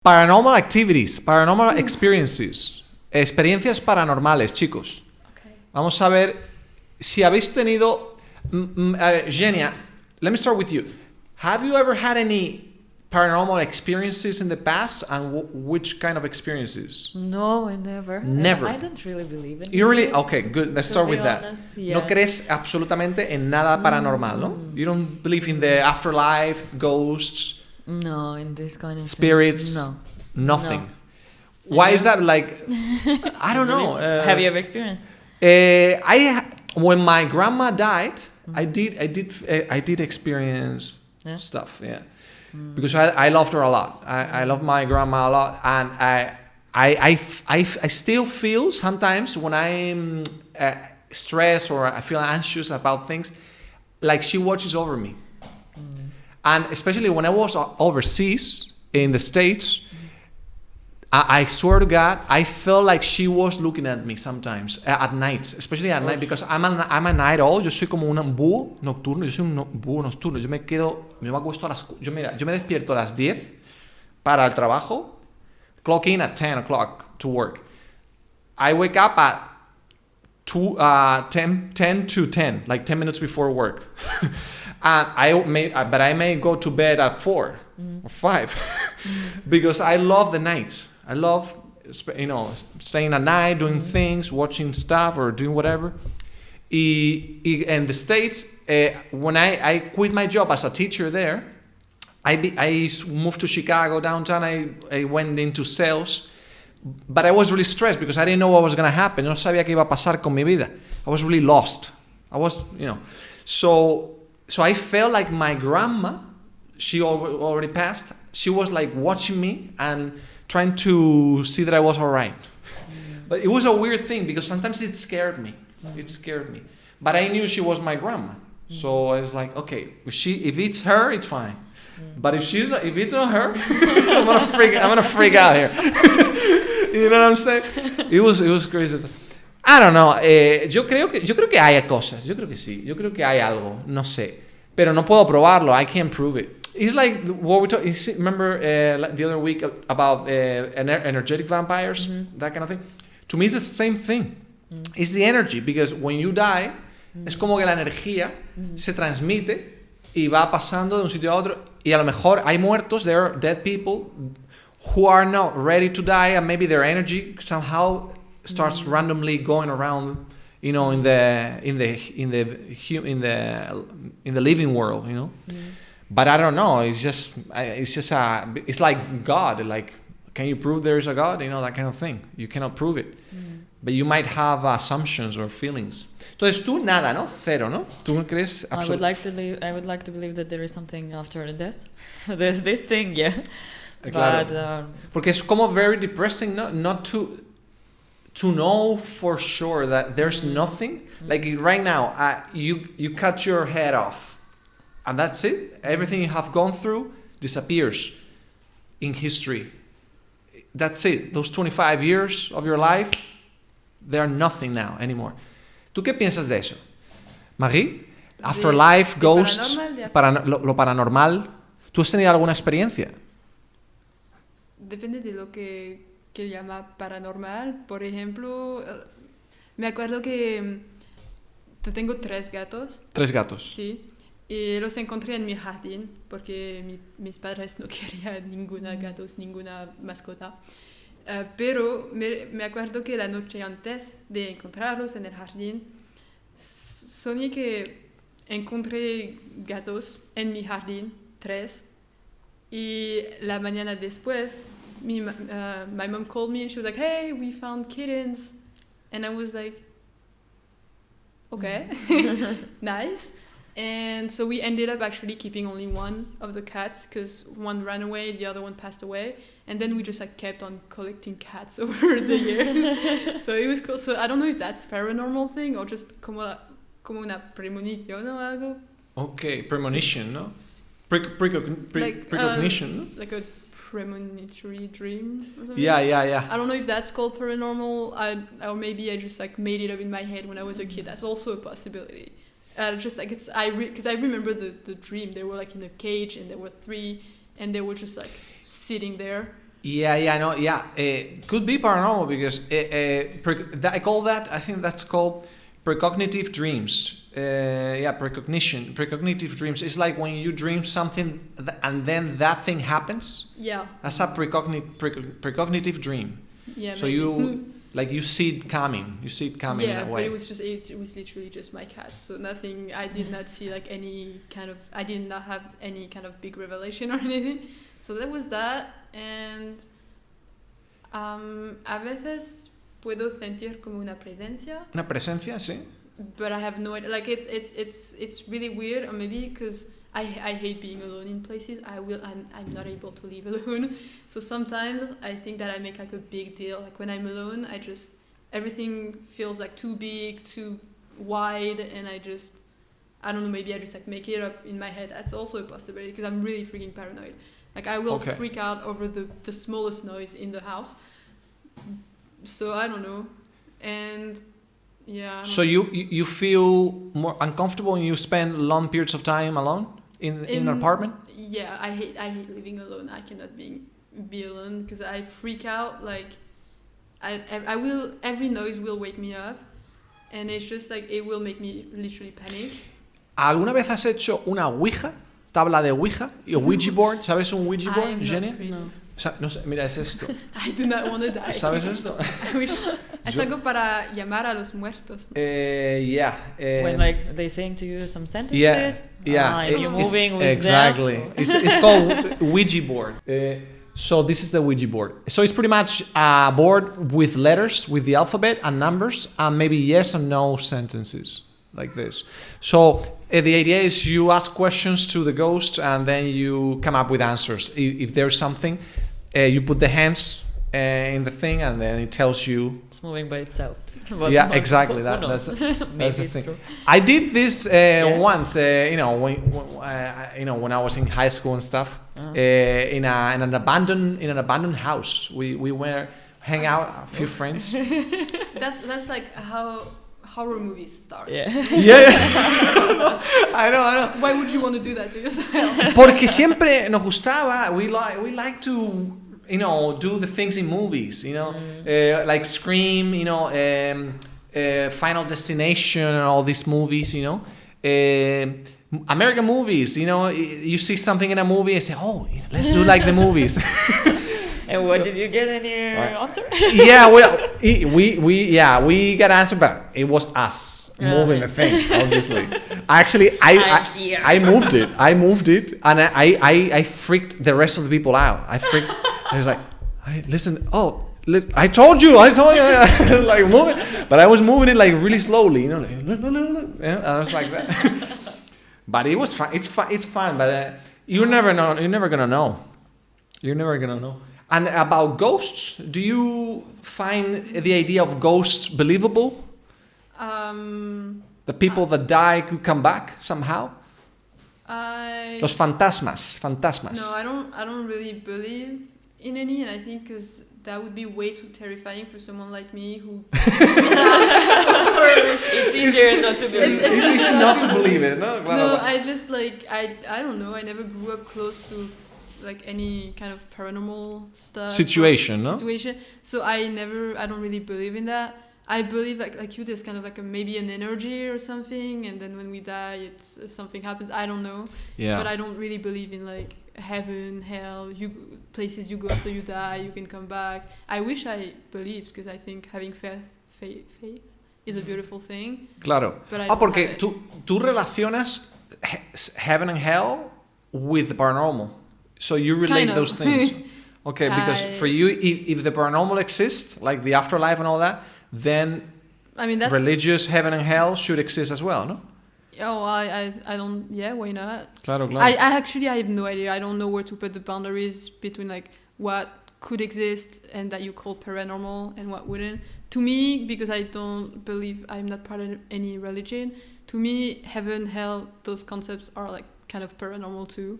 Paranormal activities, paranormal experiences, experiencias paranormales, chicos. Okay. Vamos a ver si habéis tenido... a ver, Genia, let me start with you. Have you ever had any paranormal experiences in the past, and which kind of experiences? No, I never. Never. I don't really believe in You really? it. Okay, good. Let's To start be with that. honest, yeah. No crees absolutamente en nada paranormal, ¿no? You don't believe in the afterlife, ghosts, No, in this kind of spirits, things, nothing. No. Why And is you? that like? I don't know. Have you ever experienced? When my grandma died, I did experience Yeah? stuff. Yeah, because I loved her a lot. I love my grandma a lot, and I still feel sometimes when I'm stressed or I feel anxious about things, like she watches over me. And especially when I was overseas in the States, I swear to God, I felt like she was looking at me sometimes at night, especially at night, because I'm a night owl. Yo soy como un búho nocturno. Yo soy un búho nocturno. Yo me acuesto yo me despierto a las 10 para el trabajo, clock in at 10 o'clock to work. I wake up at 10 to 10, like 10 minutes before work. And I may go to bed at 4 or 5 because I love the night. I love, staying at night, doing things, watching stuff or doing whatever. In the States, when I quit my job as a teacher there, I moved to Chicago, downtown. I went into sales, but I was really stressed because I didn't know what was going to happen. No sabía qué iba a pasar con mi vida. I was really lost. So I felt like my grandma, she already passed, she was like watching me and trying to see that I was all right. But it was a weird thing because sometimes it scared me. But I knew she was my grandma. So I was like, okay, if it's her, it's fine. But if it's not her, I'm gonna freak out here. You know what I'm saying? It was crazy. I don't know. Yo creo que hay cosas. Yo creo que sí. Yo creo que hay algo. No sé. Pero no puedo probarlo. I can't prove it. It's like what we talked. Remember the other week about energetic vampires, that kind of thing. To me, it's the same thing. It's the energy, because when you die, es como que la energía se transmite y va pasando de un sitio a otro. Y a lo mejor hay muertos, there are dead people who are not ready to die, and maybe their energy somehow starts randomly going around, in the living world, But I don't know. It's like God. Like, can you prove there is a God? That kind of thing. You cannot prove it, but you might have assumptions or feelings. Entonces tú nada, ¿no? Cero, ¿no? ¿Tú no crees? I would like to believe that there is something after the death. this thing, yeah. Claro. But, porque es como very depressing, no? Not to know for sure that there's nothing. Like right now, you cut your head off, and that's it. Everything you have gone through disappears in history. That's it. Those 25 years of your life, they're nothing now anymore. ¿Tú qué piensas de eso, Marie? Afterlife, ghosts, lo paranormal. ¿Tú has tenido alguna experiencia? Depende de lo que llama paranormal. Por ejemplo, me acuerdo que tengo 3 gatos. 3 gatos. Sí. Y los encontré en mi jardín porque mis padres no querían gatos, ninguna mascota. Pero me acuerdo que la noche antes de encontrarlos en el jardín, soñé que encontré gatos en mi jardín, 3. Y la mañana después, my mom called me and she was like, hey, we found kittens. And I was like, okay, nice. And so we ended up actually keeping only one of the cats because one ran away, the other one passed away. And then we just kept on collecting cats over the years. So it was cool. So I don't know if that's paranormal thing or just como una premonición o algo. Okay, premonition, no? Precognition, no? Like a premonitory dream or something. Yeah. I don't know if that's called paranormal, or maybe I just made it up in my head when I was a kid. That's also a possibility. Because I remember the dream. They were in a cage and there were 3, and they were just sitting there. Yeah, I know. Yeah, could be paranormal because I call that. I think that's called precognitive dreams. Precognitive dreams. It's like when you dream something and then that thing happens. Yeah. That's a precognitive dream. Yeah. So maybe. you see it coming. You see it coming in a way. But it was literally just my cat. So nothing. I did not see like any kind of. I did not have any kind of big revelation or anything. So that was that, and a veces puedo sentir como una presencia. Una presencia, sí. But I have no idea. Like it's really weird, or maybe because I hate being alone in places. I'm not able to live alone. So sometimes I think that I make like a big deal. Like when I'm alone, everything feels like too big, too wide, and I don't know. Maybe I just like make it up in my head. That's also a possibility because I'm really freaking paranoid. Like I will freak out over the smallest noise in the house. So I don't know, and yeah. So you feel more uncomfortable when you spend long periods of time alone in an apartment? Yeah, I hate living alone. I cannot be alone because I freak out. Like I will, every noise will wake me up, and it's just like it will make me literally panic. ¿Alguna vez has hecho una Ouija? Tabla de Ouija y Ouija board. ¿Sabes un Ouija board, Jenny? No sé, mira, es esto. I do not want to die. ¿Sabes esto? I wish. Es algo para llamar a los muertos. When like they saying to you some sentences. Yeah. And you're moving with exactly. them. It's called Ouija board. So this is the Ouija board. So it's pretty much a board with letters, with the alphabet and numbers, and maybe yes and no sentences. Like this. So the idea is you ask questions to the ghost and then you come up with answers. If there's something, you put the hands in the thing and then it tells you. It's moving by itself. Yeah, exactly. That's the thing. True. I did this once. When I was in high school and stuff. In an abandoned house. We were hang out a few friends. That's like how horror movies start. Yeah. I know. Why would you want to do that to yourself? Porque siempre nos gustaba. We like to, do the things in movies. Like Scream. Final Destination and all these movies. American movies. You see something in a movie and say, "Oh, let's do like the movies." And what did you get in your answer? Yeah, well, we got answer, but it was us moving the thing. Obviously, actually, I moved it, and I freaked the rest of the people out. I was like, listen, I told you, like move it, but I was moving it like really slowly, and I was like that. But it was fun. It's fun, but you never know. You're never gonna know. And about ghosts, do you find the idea of ghosts believable? The people that die could come back somehow? Los fantasmas. No, I don't really believe in any, and I think because that would be way too terrifying for someone like me who. It's easier not to believe. It's easy not to believe it, no? No, I just I don't know. I never grew up close to like any kind of paranormal stuff situation. So I don't really believe in that. I believe like you, there's kind of like maybe an energy or something, and then when we die, something happens. I don't know. Yeah. But I don't really believe in like heaven, hell, places you go after you die, you can come back. I wish I believed because I think having faith is a beautiful thing. Claro. Porque tú relacionas heaven and hell with the paranormal. So you relate those things. Okay, because for you, if the paranormal exists, like the afterlife and all that, then that's religious heaven and hell should exist as well, no? Oh, I don't. Yeah, why not? Claro. I have no idea. I don't know where to put the boundaries between like what could exist and that you call paranormal and what wouldn't. To me, because I don't believe, I'm not part of any religion. To me, heaven, hell, those concepts are like kind of paranormal too.